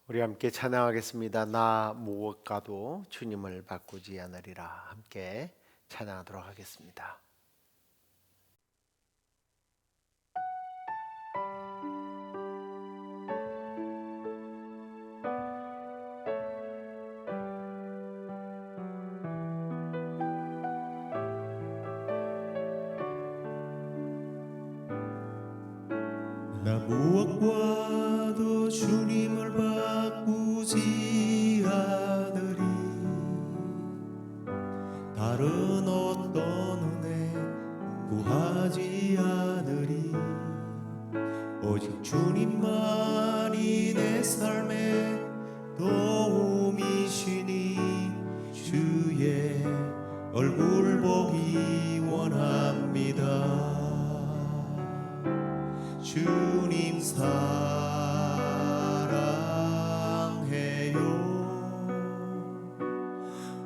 우리 함께 찬양하겠습니다. 나 무엇과도 주님을 바꾸지 않으리라. 함께 찬양하도록 하겠습니다. 나 무엇과도 주님을 바꾸지 않으리. 다른 어떤 은혜 구하지 않으리. 오직 주님만이 내 삶의 도움이시니 주의 얼굴 보기 원합니다. 주님 사랑해요.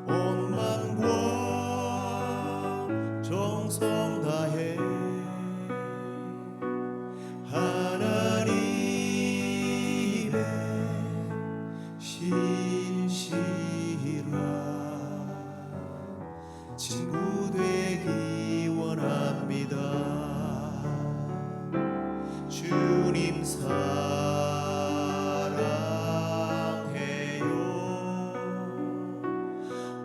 온 마음과 정성 다해 하나님의 신실한 친구 되기 원합니다. 주님 사랑해요.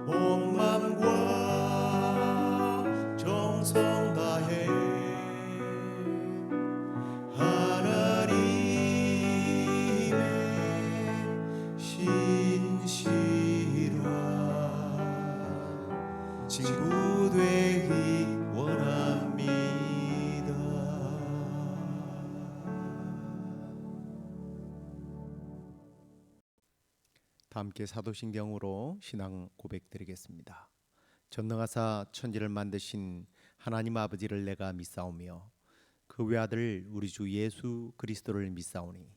온 맘과 정성 다해 하나님의 신실한 친구 되기 원합니다. 함께 사도신경으로 신앙 고백드리겠습니다. 전능하사 천지를 만드신 하나님 아버지를 내가 믿사오며 그 외아들 우리 주 예수 그리스도를 믿사오니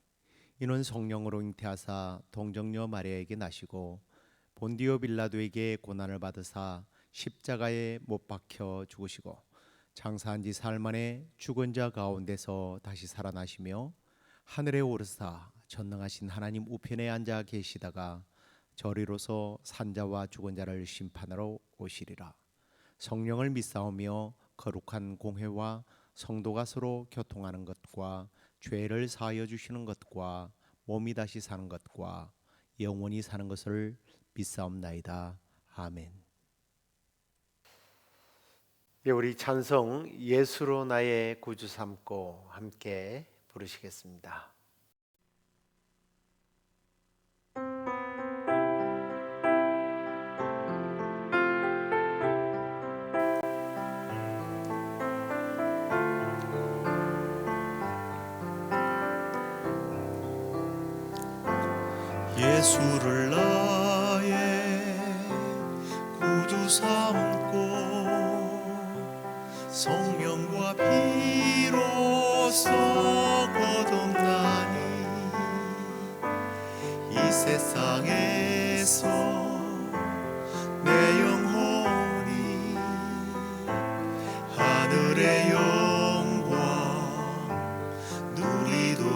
이는 성령으로 잉태하사 동정녀 마리아에게 나시고 본디오 빌라도에게 고난을 받으사 십자가에 못 박혀 죽으시고 장사한 지 사흘 만에 죽은 자 가운데서 다시 살아나시며 하늘에 오르사 전능하신 하나님 우편에 앉아 계시다가 저리로서 산자와 죽은 자를 심판하러 오시리라. 성령을 믿사오며 거룩한 공회와 성도가 서로 교통하는 것과 죄를 사하여 주시는 것과 몸이 다시 사는 것과 영원히 사는 것을 믿사옵나이다. 아멘. 예, 우리 찬송 예수로 나의 구주 삼고 함께 부르시겠습니다. 예수를 나의 구주 삼고 성령과 피로써 거듭나니 이 세상에서 내 영혼이 하늘의 영광 누리도다.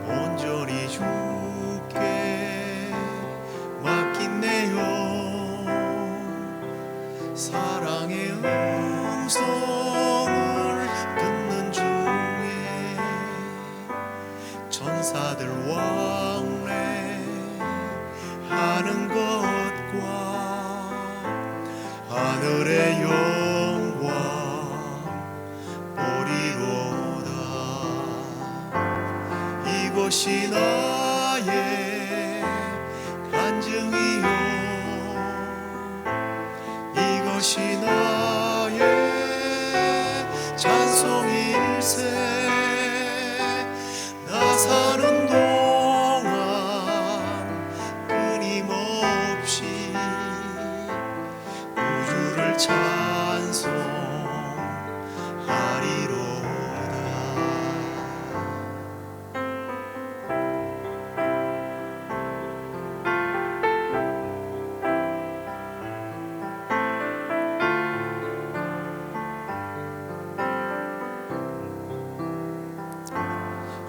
온전히 주께 맡긴네요. 사랑의 음성을 듣는 중에 천사들 왕래하는 것과 하늘의 영광 보리로다. 이것이 나의 간증이요, 이것이 나의 찬송일세. 나 사는 동안 끊임없이 우주를 찬송하리로다.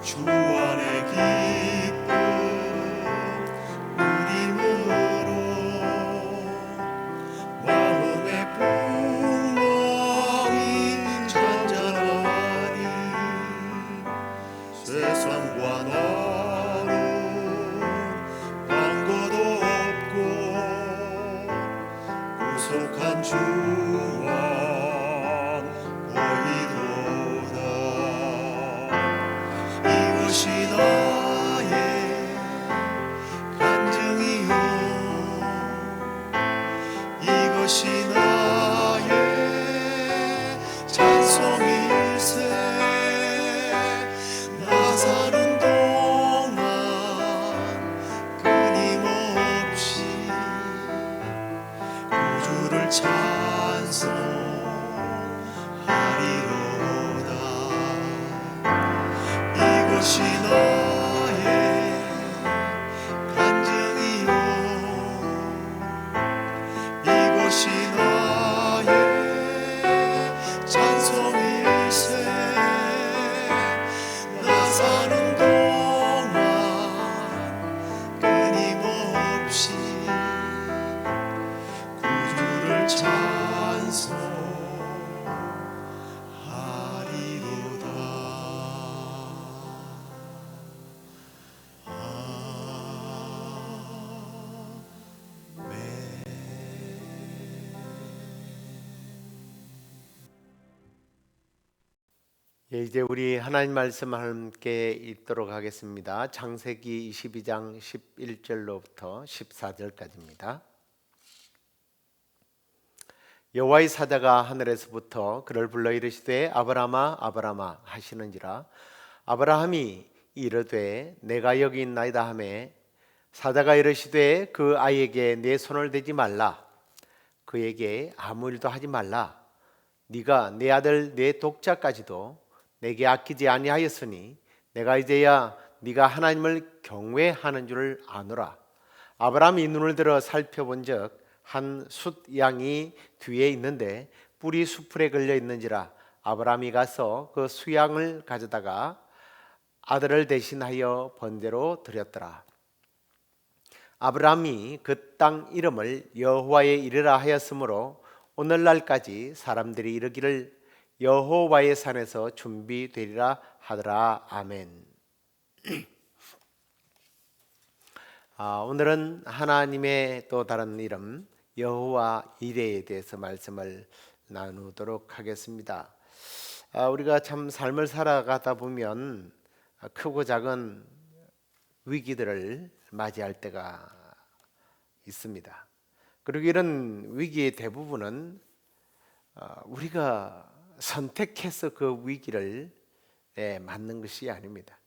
주 안에 이제 우리 하나님 말씀 함께 읽도록 하겠습니다. 창세기 22장 11절로부터 14절까지입니다. 여호와의 사자가 하늘에서부터 그를 불러 이르시되 아브라함아 아브라함아 하시는지라. 아브라함이 이르되 내가 여기 있나이다 하매 사자가 이르시되 그 아이에게 내 손을 대지 말라. 그에게 아무 일도 하지 말라. 네가 내 아들 내 독자까지도 내게 아끼지 아니하였으니 내가 이제야 네가 하나님을 경외하는 줄을 아노라. 아브라함이 눈을 들어 살펴본즉 한 숫 양이 뒤에 있는데 뿔이 수풀에 걸려 있는지라. 아브라함이 가서 그 수양을 가져다가 아들을 대신하여 번제로 드렸더라. 아브라함이 그 땅 이름을 여호와의 이르라 하였으므로 오늘날까지 사람들이 이르기를 여호와의 산에서 준비되리라 하더라. 아멘. 오늘은 하나님의 또 다른 이름 여호와 이레에 대해서 말씀을 나누도록 하겠습니다. 우리가 참 삶을 살아가다 보면 크고 작은 위기들을 맞이할 때가 있습니다. 그리고 이런 위기의 대부분은 우리가 선택해서 그 위기를 맞는 것이 아닙니다.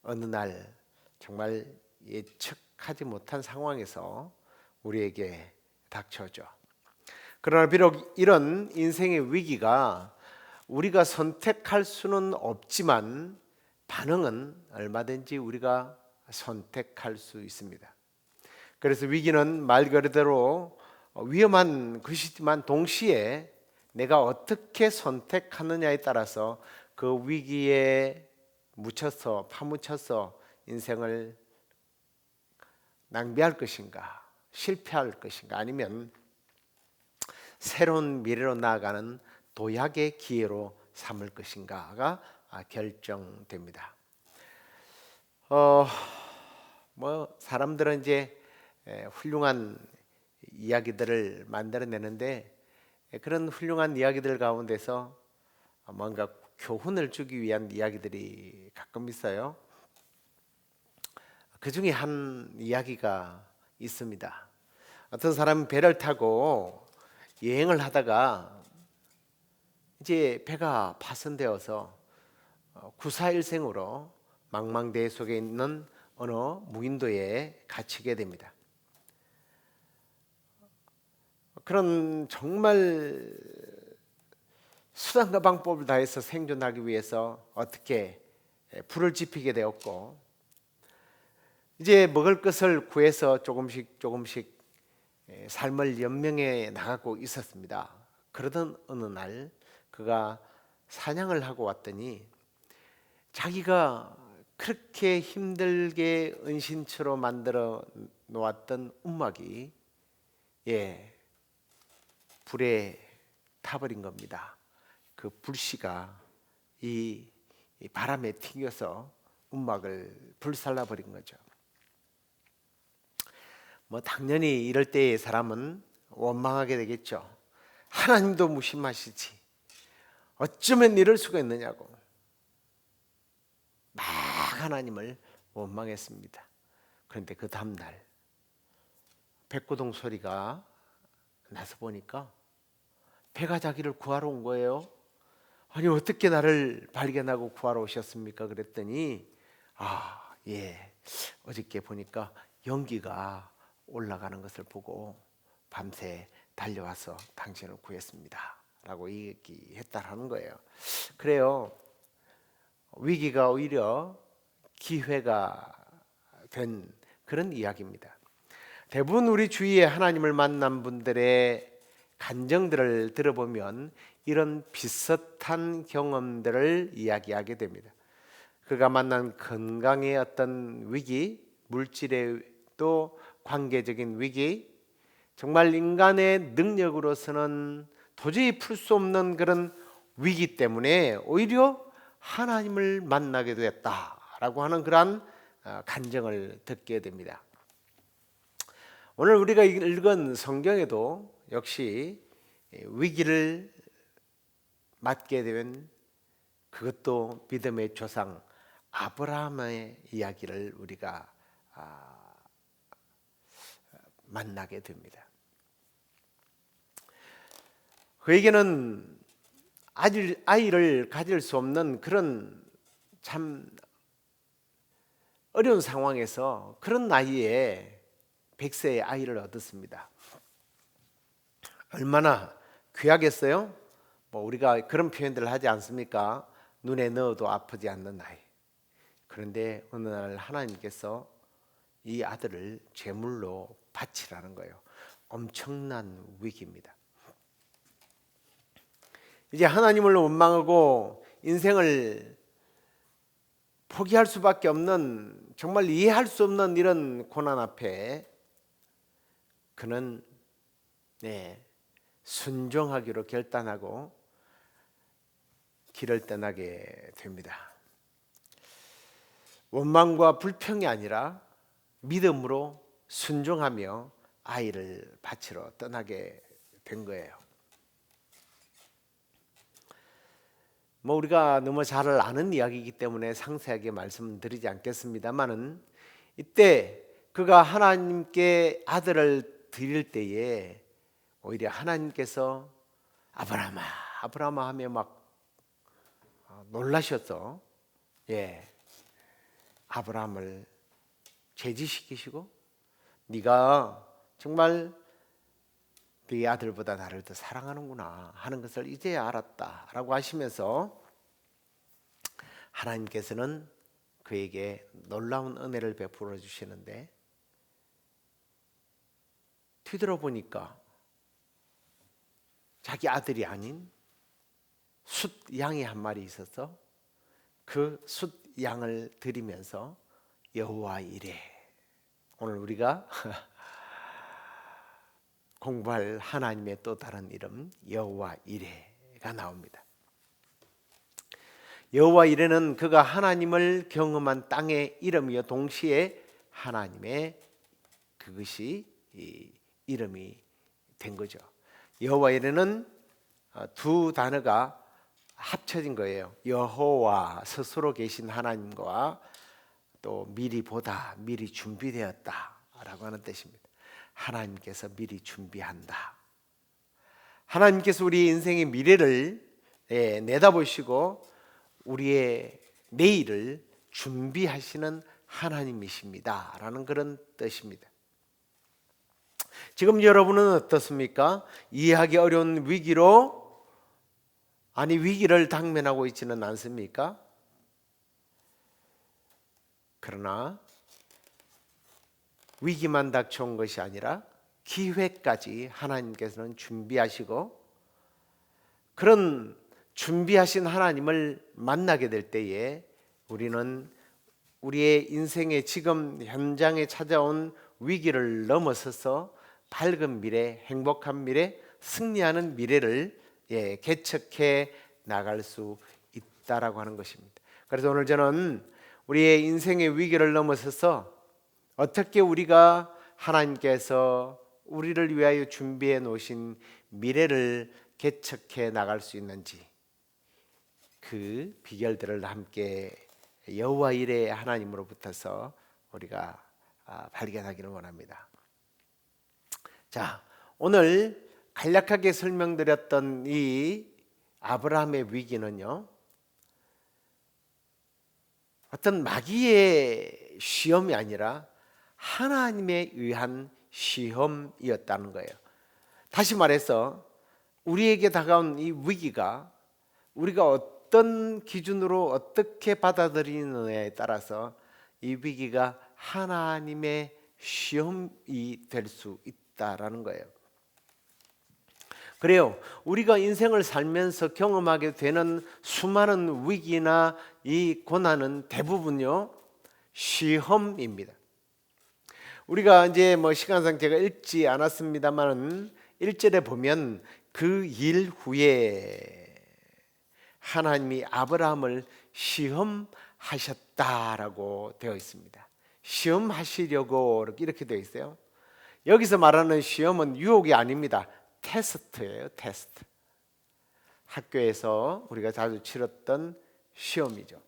어느 날 정말 예측하지 못한 상황에서 우리에게 닥쳐오죠. 그러나 비록 이런 인생의 위기가 우리가 선택할 수는 없지만 반응은 얼마든지 우리가 선택할 수 있습니다. 그래서 위기는 말 그대로 위험한 것이지만 동시에 내가 어떻게 선택하느냐에 따라서 그 위기에 묻혀서 파묻혀서 인생을 낭비할 것인가, 실패할 것인가, 아니면 새로운 미래로 나아가는 도약의 기회로 삼을 것인가가 결정됩니다. 사람들은 이제 훌륭한 이야기들을 만들어내는데 그런 훌륭한 이야기들 가운데서 뭔가 교훈을 주기 위한 이야기들이 가끔 있어요. 그 중에 한 이야기가 있습니다. 어떤 사람은 배를 타고 여행을 하다가 이제 배가 파손되어서 구사일생으로 망망대해 속에 있는 어느 무인도에 갇히게 됩니다. 그런 정말 수단과 방법을 다해서 생존하기 위해서 어떻게 불을 지피게 되었고, 이제 먹을 것을 구해서 조금씩 삶을 연명해 나가고 있었습니다. 그러던 어느 날 그가 사냥을 하고 왔더니 자기가 그렇게 힘들게 은신처로 만들어 놓았던 움막이 불에 타버린 겁니다. 그 불씨가 이 바람에 튕겨서 움막을 불살라 버린 거죠. 당연히 이럴 때의 사람은 원망하게 되겠죠. 하나님도 무심하시지, 어쩌면 이럴 수가 있느냐고 막 하나님을 원망했습니다. 그런데 그 다음날 백고동 소리가 나서 보니까 배가 자기를 구하러 온 거예요. 아니 어떻게 나를 발견하고 구하러 오셨습니까? 그랬더니 어저께 보니까 연기가 올라가는 것을 보고 밤새 달려와서 당신을 구했습니다 라고 얘기했다라는 거예요. 그래요, 위기가 오히려 기회가 된 그런 이야기입니다. 대부분 우리 주위에 하나님을 만난 분들의 간증들을 들어보면 이런 비슷한 경험들을 이야기하게 됩니다. 그가 만난 건강의 어떤 위기, 물질의 또 관계적인 위기, 정말 인간의 능력으로서는 도저히 풀 수 없는 그런 위기 때문에 오히려 하나님을 만나게 되었다라고 하는 그러한 간증을 듣게 됩니다. 오늘 우리가 읽은 성경에도 역시 위기를 맞게 된 그것도 믿음의 조상 아브라함의 이야기를 우리가 만나게 됩니다. 그에게는 아이를 가질 수 없는 그런 참 어려운 상황에서 그런 나이에 100세의 아이를 얻었습니다. 얼마나 귀하겠어요? 뭐 우리가 그런 표현들을 하지 않습니까? 눈에 넣어도 아프지 않는 나이. 그런데 어느 날 하나님께서 이 아들을 제물로 바치라는 거예요. 엄청난 위기입니다. 이제 하나님을 원망하고 인생을 포기할 수밖에 없는, 정말 이해할 수 없는 이런 고난 앞에 그는 순종하기로 결단하고 길을 떠나게 됩니다. 원망과 불평이 아니라 믿음으로 순종하며 아이를 바치러 떠나게 된 거예요. 뭐 우리가 너무 잘 아는 이야기이기 때문에 상세하게 말씀드리지 않겠습니다만은, 이때 그가 하나님께 아들을 드릴 때에 오히려 하나님께서 아브라함아 아브라함아 하며 막 놀라셔서 아브라함을 제지시키시고, 네가 정말 네 아들보다 나를 더 사랑하는구나 하는 것을 이제야 알았다라고 하시면서 하나님께서는 그에게 놀라운 은혜를 베풀어 주시는데, 뒤돌아보니까 자기 아들이 아닌 숫 양이 한 마리 있어서 그 숫 양을 드리면서 여호와 이레, 오늘 우리가 공부할 하나님의 또 다른 이름 여호와 이레가 나옵니다. 여호와 이레는 그가 하나님을 경험한 땅의 이름이요 동시에 하나님의 그것이 이름이 된 거죠. 여호와 이레는 두 단어가 합쳐진 거예요. 여호와 스스로 계신 하나님과 또 미리 보다, 미리 준비되었다라고 하는 뜻입니다. 하나님께서 미리 준비한다. 하나님께서 우리 인생의 미래를 내다보시고 우리의 내일을 준비하시는 하나님이십니다 라는 그런 뜻입니다. 지금 여러분은 어떻습니까? 이해하기 어려운 위기를 당면하고 있지는 않습니까? 그러나 위기만 닥쳐온 것이 아니라 기회까지 하나님께서는 준비하시고, 그런 준비하신 하나님을 만나게 될 때에 우리는 우리의 인생의 지금 현장에 찾아온 위기를 넘어서서 밝은 미래, 행복한 미래, 승리하는 미래를 개척해 나갈 수 있다라고 하는 것입니다. 그래서 오늘 저는 우리의 인생의 위기를 넘어서서 어떻게 우리가 하나님께서 우리를 위하여 준비해 놓으신 미래를 개척해 나갈 수 있는지, 그 비결들을 함께 여호와 이레 하나님으로부터서 우리가 발견하기를 원합니다. 자, 오늘 간략하게 설명드렸던 이 아브라함의 위기는요, 어떤 마귀의 시험이 아니라 하나님에 의한 시험이었다는 거예요. 다시 말해서 우리에게 다가온 이 위기가 우리가 어떤 기준으로 어떻게 받아들이느냐에 따라서 이 위기가 하나님의 시험이 될 수 있다라는 거예요. 그래요. 우리가 인생을 살면서 경험하게 되는 수많은 위기나 이 고난은 대부분요 시험입니다. 우리가 이제 시간상 제가 읽지 않았습니다만 1절에 보면 그 일 후에 하나님이 아브라함을 시험하셨다라고 되어 있습니다. 시험하시려고 이렇게 되어 있어요. 여기서 말하는 시험은 유혹이 아닙니다. 테스트예요. 테스트. 학교에서 우리가 자주 치렀던 시험이죠.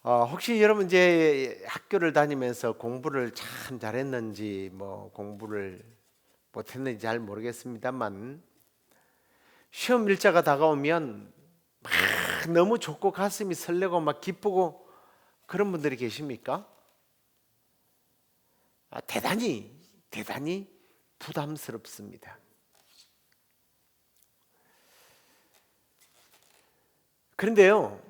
혹시 여러분 이제 학교를 다니면서 공부를 참 잘했는지 뭐 공부를 못했는지 잘 모르겠습니다만 시험 일자가 다가오면 막 너무 좋고 가슴이 설레고 막 기쁘고 그런 분들이 계십니까? 대단히 부담스럽습니다. 그런데요,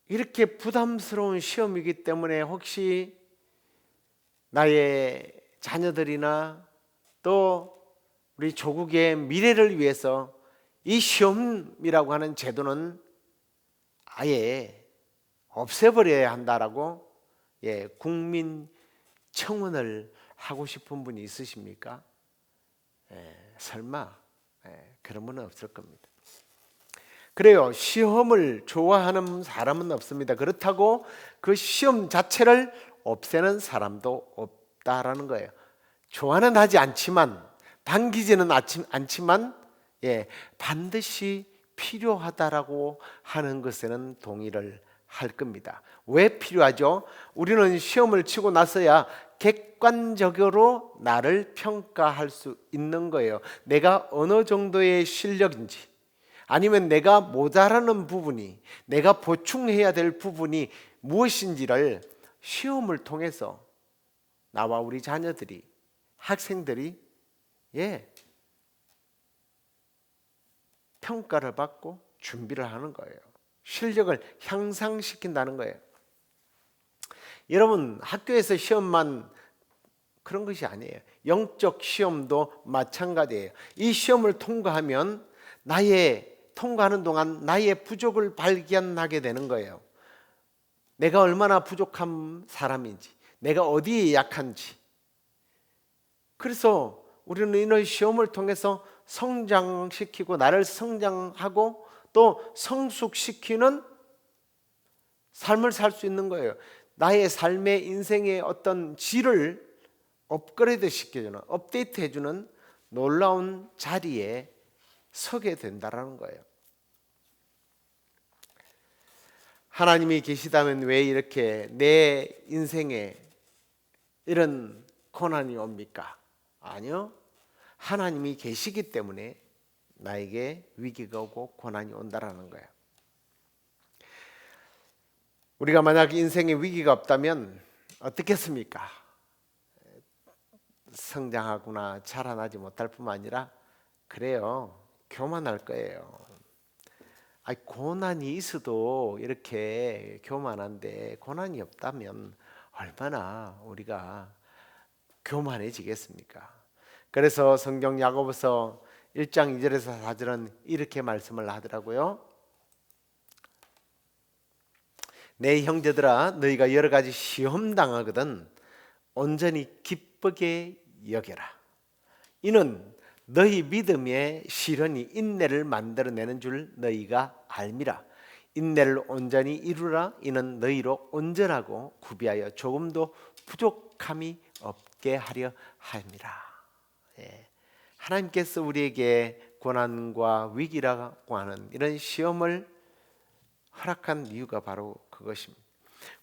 이렇게 부담스러운 시험이기 때문에 혹시 나의 자녀들이나 또 우리 조국의 미래를 위해서 이 시험이라고 하는 제도는 아예 없애버려야 한다라고 국민 청원을 하고 싶은 분이 있으십니까? 설마 그런 분은 없을 겁니다. 그래요. 시험을 좋아하는 사람은 없습니다. 그렇다고 그 시험 자체를 없애는 사람도 없다라는 거예요. 좋아는 하지 않지만, 당기지는 않지만 반드시 필요하다라고 하는 것에는 동의를 할 겁니다. 왜 필요하죠? 우리는 시험을 치고 나서야 객관적으로 나를 평가할 수 있는 거예요. 내가 어느 정도의 실력인지, 아니면 내가 모자라는 부분이, 내가 보충해야 될 부분이 무엇인지를 시험을 통해서 나와 우리 자녀들이, 학생들이 평가를 받고 준비를 하는 거예요. 실력을 향상시킨다는 거예요. 여러분, 학교에서 시험만 그런 것이 아니에요. 영적 시험도 마찬가지예요. 이 시험을 통과하면 통과하는 동안 나의 부족을 발견하게 되는 거예요. 내가 얼마나 부족한 사람인지, 내가 어디에 약한지. 그래서 우리는 이런 시험을 통해서 성장시키고 나를 성장하고 또 성숙시키는 삶을 살 수 있는 거예요. 나의 삶의 인생의 어떤 질을 업그레이드 시켜주는, 업데이트 해주는 놀라운 자리에 서게 된다라는 거예요. 하나님이 계시다면 왜 이렇게 내 인생에 이런 고난이 옵니까? 아니요. 하나님이 계시기 때문에 나에게 위기가 오고 고난이 온다라는 거예요. 우리가 만약 인생에 위기가 없다면 어떻겠습니까? 성장하거나 자라나지 못할 뿐만 아니라 그래요. 교만할 거예요. 고난이 있어도 이렇게 교만한데 고난이 없다면 얼마나 우리가 교만해지겠습니까? 그래서 성경 야고보서 1장 2절에서 4절은 이렇게 말씀을 하더라고요. 내 형제들아, 너희가 여러 가지 시험 당하거든 온전히 기쁘게 여겨라. 이는 너희 믿음의 시련이 인내를 만들어내는 줄 너희가 알미라. 인내를 온전히 이루라. 이는 너희로 온전하고 구비하여 조금도 부족함이 없게 하려 함이라. 하나님께서 우리에게 고난과 위기라고 하는 이런 시험을 허락한 이유가 바로 그것입니다.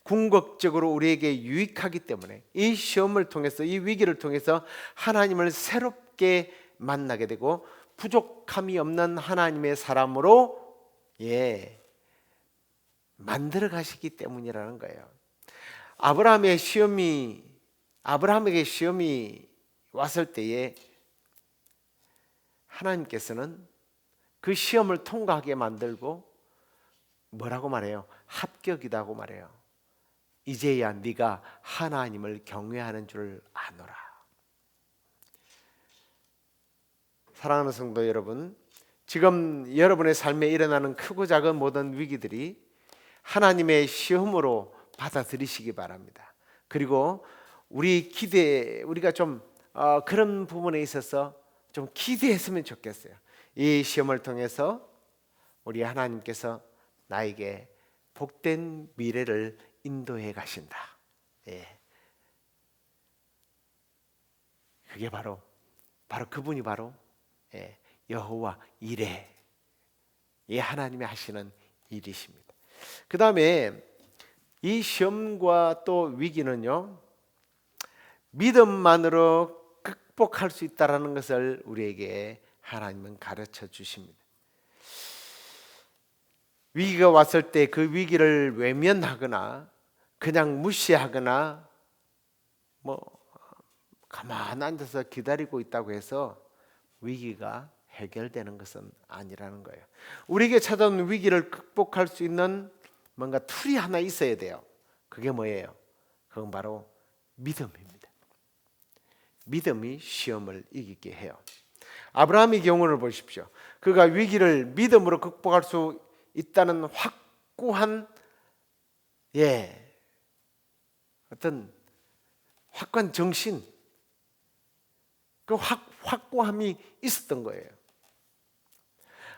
궁극적으로 우리에게 유익하기 때문에 이 시험을 통해서, 이 위기를 통해서 하나님을 새롭게 만나게 되고 부족함이 없는 하나님의 사람으로 만들어 가시기 때문이라는 거예요. 아브라함에게 시험이 왔을 때에 하나님께서는 그 시험을 통과하게 만들고 뭐라고 말해요? 합격이라고 말해요. 이제야 네가 하나님을 경외하는 줄 아노라. 사랑하는 성도 여러분, 지금 여러분의 삶에 일어나는 크고 작은 모든 위기들이 하나님의 시험으로 받아들이시기 바랍니다. 그리고 우리가 좀 그런 부분에 있어서 좀 기대했으면 좋겠어요. 이 시험을 통해서 우리 하나님께서 나에게 복된 미래를 인도해 가신다. 그게 바로 그분이 바로 여호와 이레, 이 하나님이 하시는 일이십니다. 그 다음에 이 시험과 또 위기는요, 믿음만으로 극복할 수 있다는 것을 우리에게 하나님은 가르쳐 주십니다. 위기가 왔을 때 그 위기를 외면하거나 그냥 무시하거나 가만 앉아서 기다리고 있다고 해서 위기가 해결되는 것은 아니라는 거예요. 우리에게 찾아온 위기를 극복할 수 있는 뭔가 툴이 하나 있어야 돼요. 그게 뭐예요? 그건 바로 믿음입니다. 믿음이 시험을 이기게 해요. 아브라함의 경우를 보십시오. 그가 위기를 믿음으로 극복할 수 있다는 확고한 어떤 확고한 정신, 그 확고함이 있었던 거예요.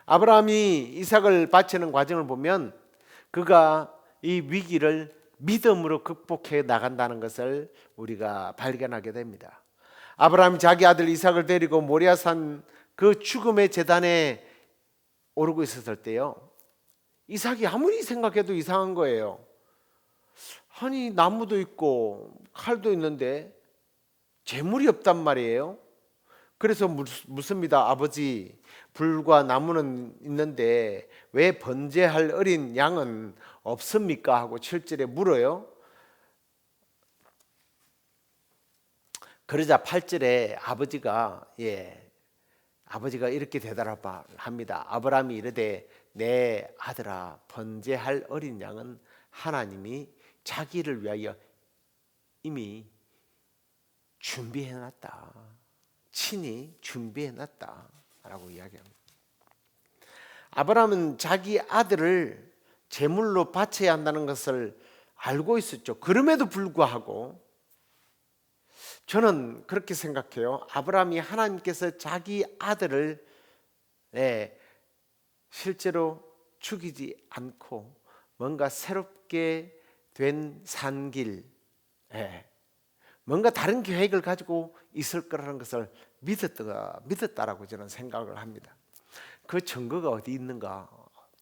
아브라함이 이삭을 바치는 과정을 보면 그가 이 위기를 믿음으로 극복해 나간다는 것을 우리가 발견하게 됩니다. 아브라함이 자기 아들 이삭을 데리고 모리아산 그 죽음의 제단에 오르고 있었을 때요, 이삭이 아무리 생각해도 이상한 거예요. 아니, 나무도 있고 칼도 있는데 재물이 없단 말이에요. 그래서 묻습니다. 아버지, 불과 나무는 있는데 왜 번제할 어린 양은 없습니까? 하고 7절에 물어요. 그러자 8절에 아버지가 이렇게 대답합니다. 아브라함이 이르되 내 아들아, 번제할 어린 양은 하나님이 자기를 위하여 이미 준비해놨다. 친히 준비해놨다 라고 이야기합니다. 아브라함은 자기 아들을 제물로 바쳐야 한다는 것을 알고 있었죠. 그럼에도 불구하고 저는 그렇게 생각해요. 아브라함이 하나님께서 자기 아들을 실제로 죽이지 않고 뭔가 새롭게 된 산길, 뭔가 다른 계획을 가지고 있을 거라는 것을 믿었다라고 저는 생각을 합니다. 그 증거가 어디 있는가?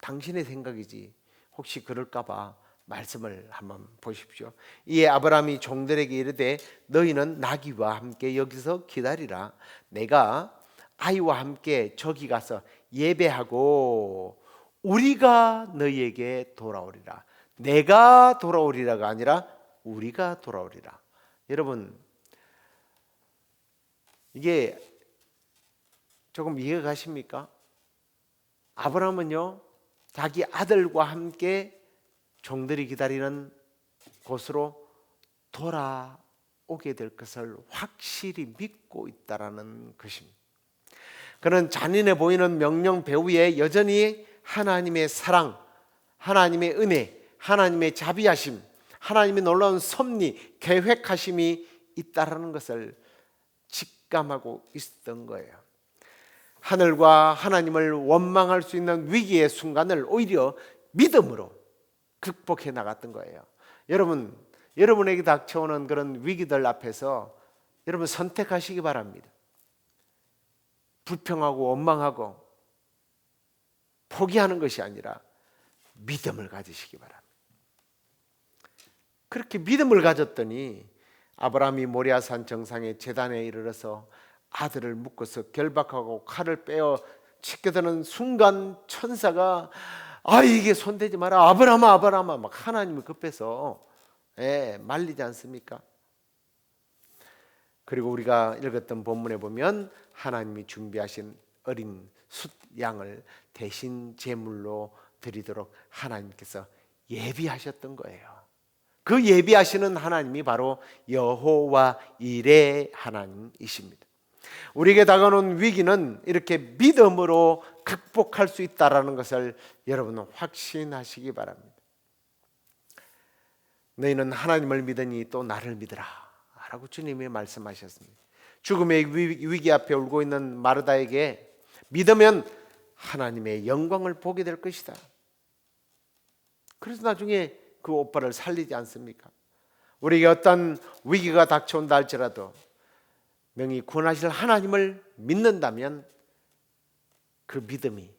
당신의 생각이지 혹시 그럴까 봐 말씀을 한번 보십시오. 이에 아브라함이 종들에게 이르되 너희는 나귀와 함께 여기서 기다리라. 내가 아이와 함께 저기 가서 예배하고 우리가 너희에게 돌아오리라. 내가 돌아오리라가 아니라 우리가 돌아오리라. 여러분, 이게 조금 이해가 가십니까? 아브라함은요, 자기 아들과 함께 종들이 기다리는 곳으로 돌아오게 될 것을 확실히 믿고 있다라는 것입니다. 그는 잔인해 보이는 명령 배후에 여전히 하나님의 사랑, 하나님의 은혜, 하나님의 자비하심, 하나님의 놀라운 섭리, 계획하심이 있다라는 것을 직감하고 있었던 거예요. 하늘과 하나님을 원망할 수 있는 위기의 순간을 오히려 믿음으로 극복해 나갔던 거예요. 여러분, 여러분에게 닥쳐오는 그런 위기들 앞에서 여러분 선택하시기 바랍니다. 불평하고 원망하고 포기하는 것이 아니라 믿음을 가지시기 바랍니다. 그렇게 믿음을 가졌더니 아브라함이 모리아산 정상의 제단에 이르러서 아들을 묶어서 결박하고 칼을 빼어 치켜드는 순간 천사가 이게 손대지 마라, 아브라함아 아브라함아 막 하나님이 급해서 말리지 않습니까? 그리고 우리가 읽었던 본문에 보면 하나님이 준비하신 어린 숫양을 대신 제물로 드리도록 하나님께서 예비하셨던 거예요. 그 예비하시는 하나님이 바로 여호와 이레 하나님이십니다. 우리에게 다가오는 위기는 이렇게 믿음으로 극복할 수 있다는 것을 여러분은 확신하시기 바랍니다. 너희는 하나님을 믿으니 또 나를 믿으라 라고 주님이 말씀하셨습니다. 죽음의 위기 앞에 울고 있는 마르다에게 믿으면 하나님의 영광을 보게 될 것이다. 그래서 나중에 그 오빠를 살리지 않습니까? 우리에게 어떤 위기가 닥쳐온다 할지라도 명히 구원하실 하나님을 믿는다면 그 믿음이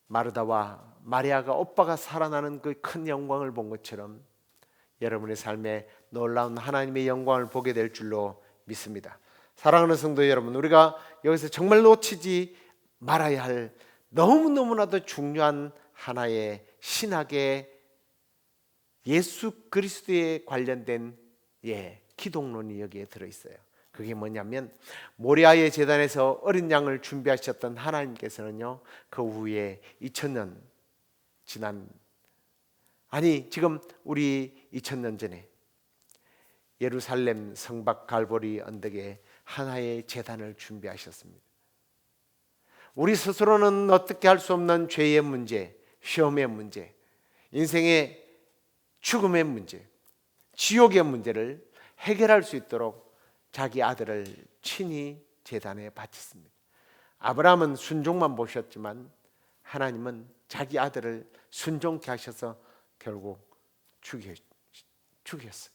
마르다와 마리아가 오빠가 살아나는 그 큰 영광을 본 것처럼 여러분의 삶에 놀라운 하나님의 영광을 보게 될 줄로 믿습니다. 사랑하는 성도 여러분, 우리가 여기서 정말 놓치지 말아야 할 너무너무나도 중요한 하나의 신학의 예수 그리스도에 관련된 기독론이 여기에 들어있어요. 그게 뭐냐면 모리아의 제단에서 어린 양을 준비하셨던 하나님께서는요, 그 후에 2000년 지난 지금 우리 2000년 전에 예루살렘 성박 갈보리 언덕에 하나의 제단을 준비하셨습니다. 우리 스스로는 어떻게 할 수 없는 죄의 문제, 시험의 문제, 인생의 죽음의 문제, 지옥의 문제를 해결할 수 있도록 자기 아들을 친히 제단에 바쳤습니다. 아브라함은 순종만 보셨지만 하나님은 자기 아들을 순종케 하셔서 결국 죽였어요.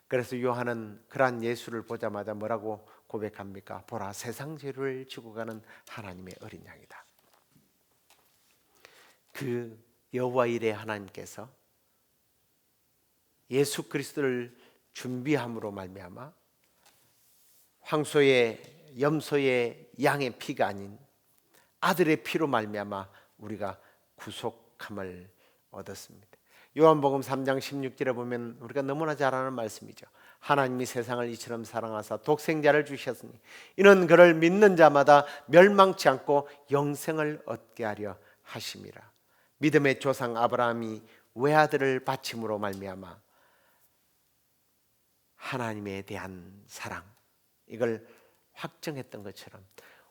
그래서 요한은 그러한 예수를 보자마자 뭐라고 고백합니까? 보라, 세상 죄를 지고 가는 하나님의 어린 양이다. 그 여호와 일의 하나님께서 예수 그리스도를 준비함으로 말미암아 황소의 염소의 양의 피가 아닌 아들의 피로 말미암아 우리가 구속함을 얻었습니다. 요한복음 3장 16절에 보면 우리가 너무나 잘 아는 말씀이죠. 하나님이 세상을 이처럼 사랑하사 독생자를 주셨으니 이는 그를 믿는 자마다 멸망치 않고 영생을 얻게 하려 하심이라. 믿음의 조상 아브라함이 외아들을 바침으로 말미암아 하나님에 대한 사랑, 이걸 확정했던 것처럼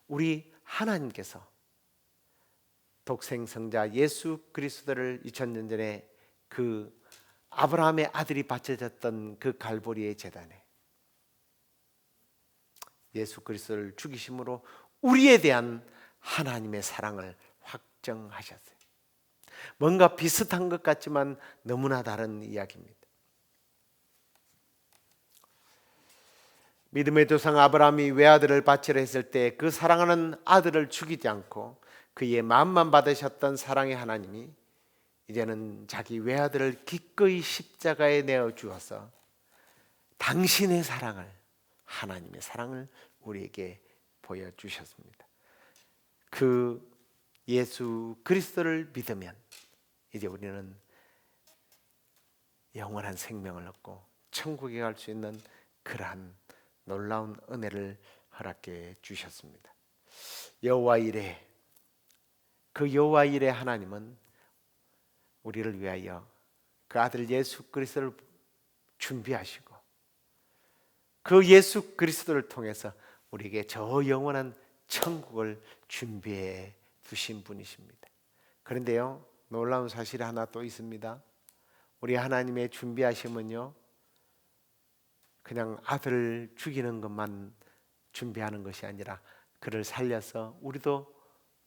우리 하나님께서 독생성자 예수 그리스도를 2000년 전에 그 아브라함의 아들이 바쳐졌던 그 갈보리의 제단에 예수 그리스도를 죽이심으로 우리에 대한 하나님의 사랑을 확정하셨어요. 뭔가 비슷한 것 같지만 너무나 다른 이야기입니다. 믿음의 조상 아브라함이 외아들을 바치려 했을 때 그 사랑하는 아들을 죽이지 않고 그의 마음만 받으셨던 사랑의 하나님이 이제는 자기 외아들을 기꺼이 십자가에 내어 주어서 당신의 사랑을, 하나님의 사랑을 우리에게 보여주셨습니다. 그 예수 그리스도를 믿으면 이제 우리는 영원한 생명을 얻고 천국에 갈 수 있는 그러한 놀라운 은혜를 허락해 주셨습니다. 여호와 일에 그 여호와 일의 하나님은 우리를 위하여 그 아들 예수 그리스도를 준비하시고 그 예수 그리스도를 통해서 우리에게 저 영원한 천국을 준비해 두신 분이십니다. 그런데요, 놀라운 사실이 하나 또 있습니다. 우리 하나님의 준비하심은요, 그냥 아들을 죽이는 것만 준비하는 것이 아니라 그를 살려서 우리도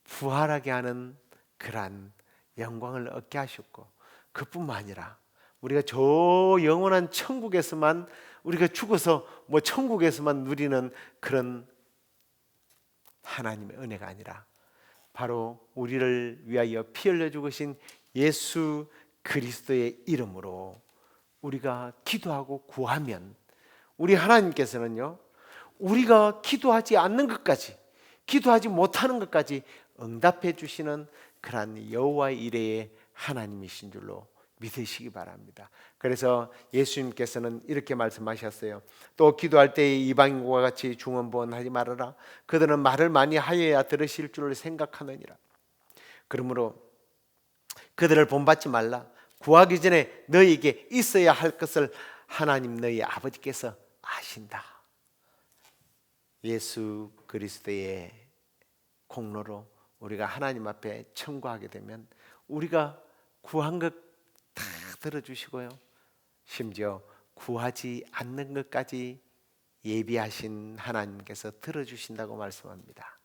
부활하게 하는 그러한 영광을 얻게 하셨고, 그뿐만 아니라 우리가 저 영원한 천국에서만 우리가 죽어서 천국에서만 누리는 그런 하나님의 은혜가 아니라 바로 우리를 위하여 피 흘려 죽으신 예수 그리스도의 이름으로 우리가 기도하고 구하면 우리 하나님께서는요, 우리가 기도하지 않는 것까지, 기도하지 못하는 것까지 응답해 주시는 그러한 여호와 이레의 하나님이신 줄로 믿으시기 바랍니다. 그래서 예수님께서는 이렇게 말씀하셨어요. 또 기도할 때 이방인과 같이 중언부언하지 말아라. 그들은 말을 많이 하여야 들으실 줄 생각하느니라. 그러므로 그들을 본받지 말라. 구하기 전에 너희에게 있어야 할 것을 하나님 너희 아버지께서 아신다. 예수 그리스도의 공로로 우리가 하나님 앞에 청구하게 되면 우리가 구한 것 다 들어주시고요, 심지어 구하지 않는 것까지 예비하신 하나님께서 들어주신다고 말씀합니다.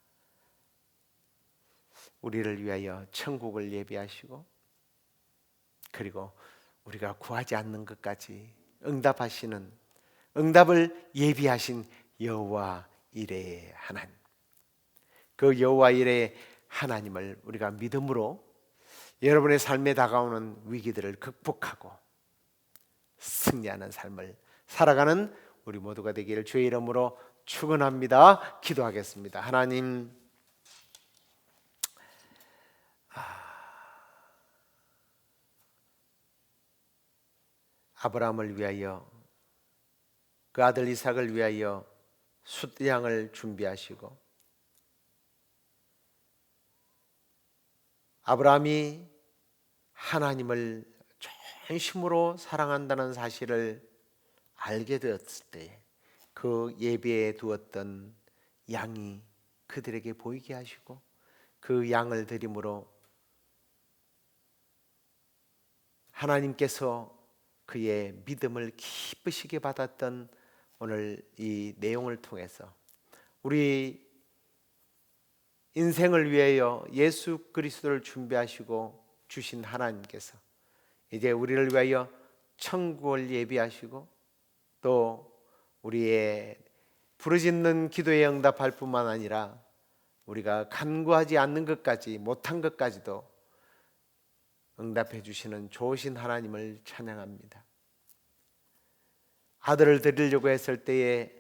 우리를 위하여 천국을 예비하시고 그리고 우리가 구하지 않는 것까지 응답을 예비하신 여호와 이레의 하나님, 그 여호와 이레 하나님을 우리가 믿음으로 여러분의 삶에 다가오는 위기들을 극복하고 승리하는 삶을 살아가는 우리 모두가 되기를 주의 이름으로 축원합니다. 기도하겠습니다. 하나님, 아브라함을 위하여 그 아들 이삭을 위하여 숫양을 준비하시고 아브라함이 하나님을 전심으로 사랑한다는 사실을 알게 되었을 때 그 예배에 두었던 양이 그들에게 보이게 하시고 그 양을 드림으로 하나님께서 그의 믿음을 기쁘시게 받았던 오늘 이 내용을 통해서 우리 인생을 위하여 예수 그리스도를 준비하시고 주신 하나님께서 이제 우리를 위하여 천국을 예비하시고 또 우리의 부르짖는 기도에 응답할 뿐만 아니라 우리가 간구하지 않는 것까지 못한 것까지도 응답해 주시는 좋으신 하나님을 찬양합니다. 아들을 드리려고 했을 때에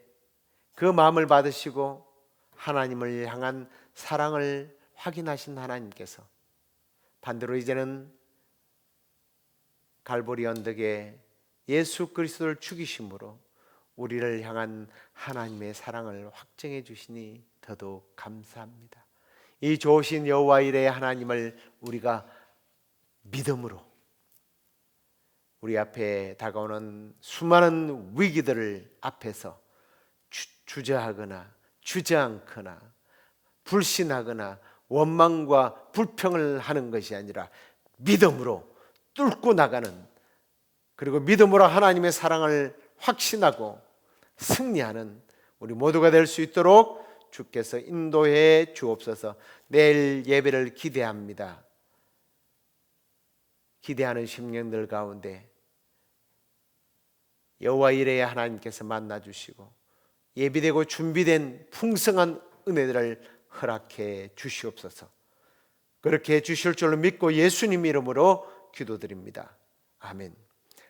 그 마음을 받으시고 하나님을 향한 사랑을 확인하신 하나님께서 반대로 이제는 갈보리 언덕에 예수 그리스도를 죽이심으로 우리를 향한 하나님의 사랑을 확증해 주시니 더더욱 감사합니다. 이 좋으신 여호와 이레의 하나님을 우리가 믿음으로 우리 앞에 다가오는 수많은 위기들을 앞에서 주저하거나 주저앉거나 불신하거나 원망과 불평을 하는 것이 아니라 믿음으로 뚫고 나가는, 그리고 믿음으로 하나님의 사랑을 확신하고 승리하는 우리 모두가 될 수 있도록 주께서 인도해 주옵소서. 내일 예배를 기대합니다. 기대하는 심령들 가운데 여호와 이레의 하나님께서 만나주시고 예비되고 준비된 풍성한 은혜들을 허락해 주시옵소서. 그렇게 해 주실 줄로 믿고 예수님 이름으로 기도드립니다. 아멘.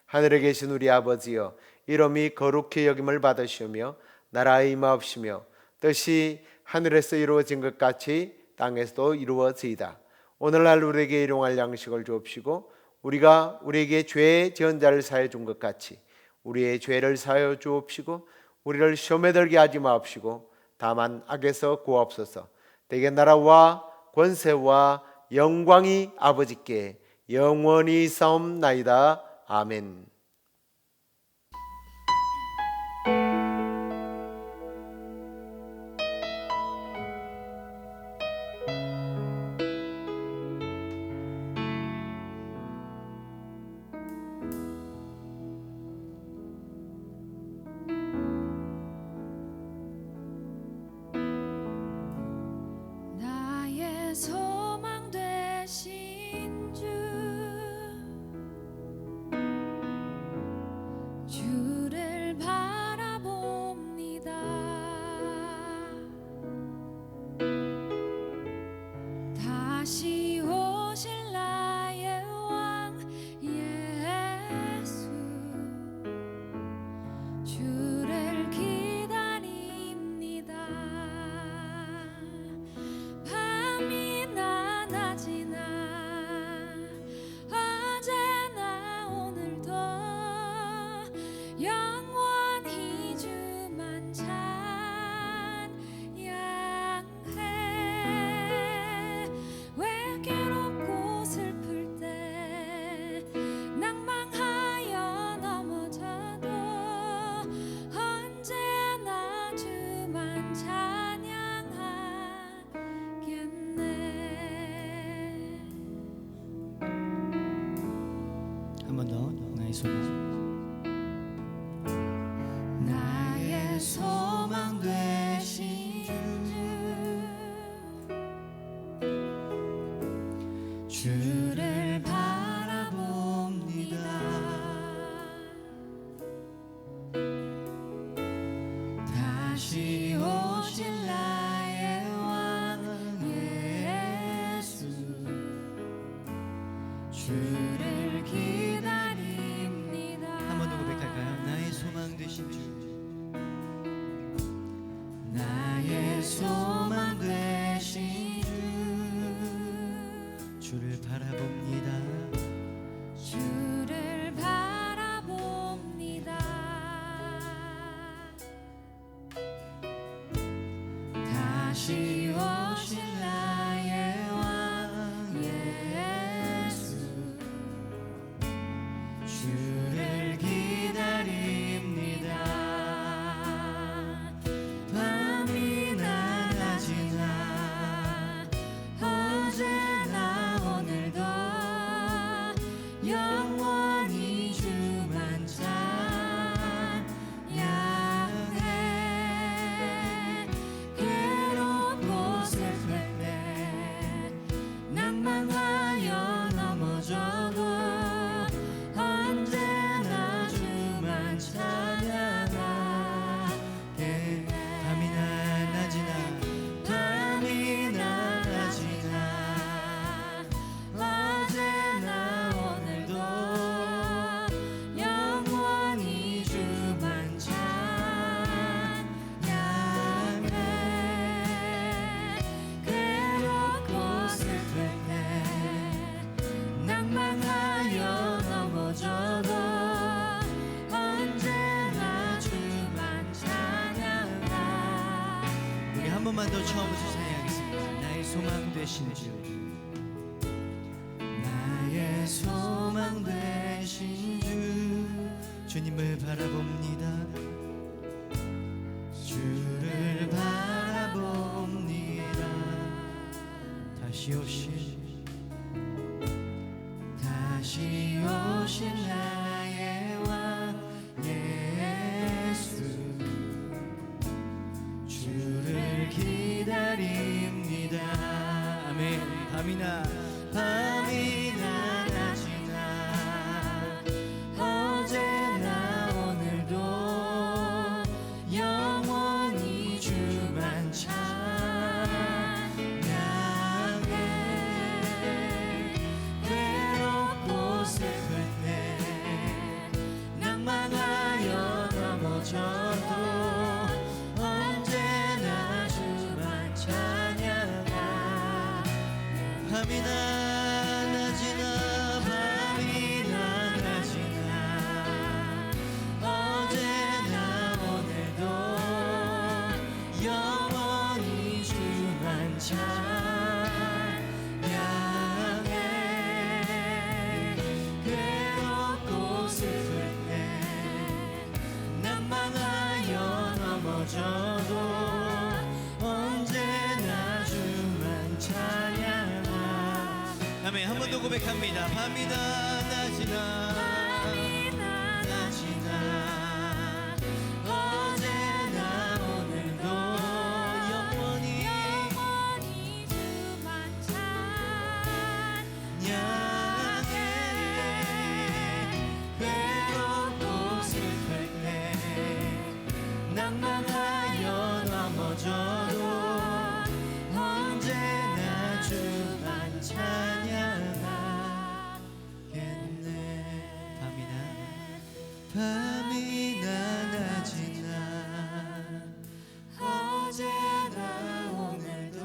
하늘에 계신 우리 아버지여, 이름이 거룩히 여김을 받으시오며 나라의 임하옵시며 뜻이 하늘에서 이루어진 것 같이 땅에서도 이루어지이다. 오늘날 우리에게 일용할 양식을 주옵시고 우리가 우리에게 죄 지은 자를 사하여 준 것 같이 우리의 죄를 사하여 주옵시고 우리를 시험에 들게 하지 마옵시고 다만 악에서 구하옵소서. 대개 나라와 권세와 영광이 아버지께 영원히 있사옵나이다. 아멘. 나의 소망 되신 주, 주를 바라봅니다. 다시 오실 나의 왕 예수, 주를 기다립니다. 밤이나 낮이나 어제나 오늘도 영원히 주만 찬양해. 왜 괴롭고 슬플 때 낭망하여 넘어져도 언제나 주만 찬양하겠네. 한 번 더 나의 소망. 나의 소망 되신 주, 주를 바라봅니다. 다시 오실 나의 왕 주를 기다립니다. 한 번 더 고백할까요? 나의 소망 되신 주, 나의 소망 되신 주, 주를 바라봅니다. 주를 바라봅니다. 다시 오실 나의 왕 예수, 주를 기다립니다. 밤이나 낮이나 어제나 오늘도 영원히 주만 찬양해. 괴롭고 슬플 때 낭만하여 넘어져도 언제나 주만 찬양하게. 밤이나 낮이나 밤이나 낮이나 어제나 오늘도 영원히 주만 찬양해. 괴롭고 슬플 때 낭만하여 넘어져도 언제나 주만 찬양하. 우리 한 번만 더 처음부터 찬양하겠습니다. 나의 소망 되신 주, 나의 소망 되신 주, 주님을 바라봅니다. 주를 바라봅니다. 다시 오실 나의 왕 예수, 주를 기다립니다. 아멘. 밤이나 낮이나 어제나 오늘도 영원히 주만 찬양해. 괴롭고 슬플 때 낭만하여 넘어져도 언제나 주만 찬양하. 밤이나 낮이나 밤이나 낮이나 어제나 오늘도 영원히 주만 찬양해. 괴롭고 슬플 때 낭만하여 넘어져도 언제나 주만 찬양하. 아멘. 한 번 더 고백합니다. 밤이나 낮이나 낮이나 어제나 오늘도 영원히 주만 찬양해. 괴롭고 슬플 때 낭만하여 넘어져도 언제나 주만 찬양하겠네. 밤이나 낮이나 어제나 오늘도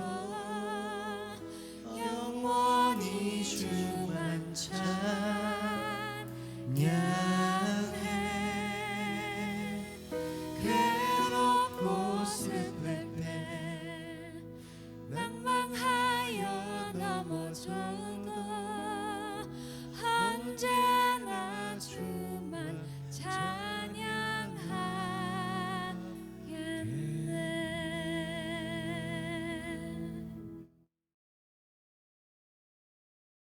영원히 주만 찬양해. 괴롭고 슬플 때 낭만하여 넘어져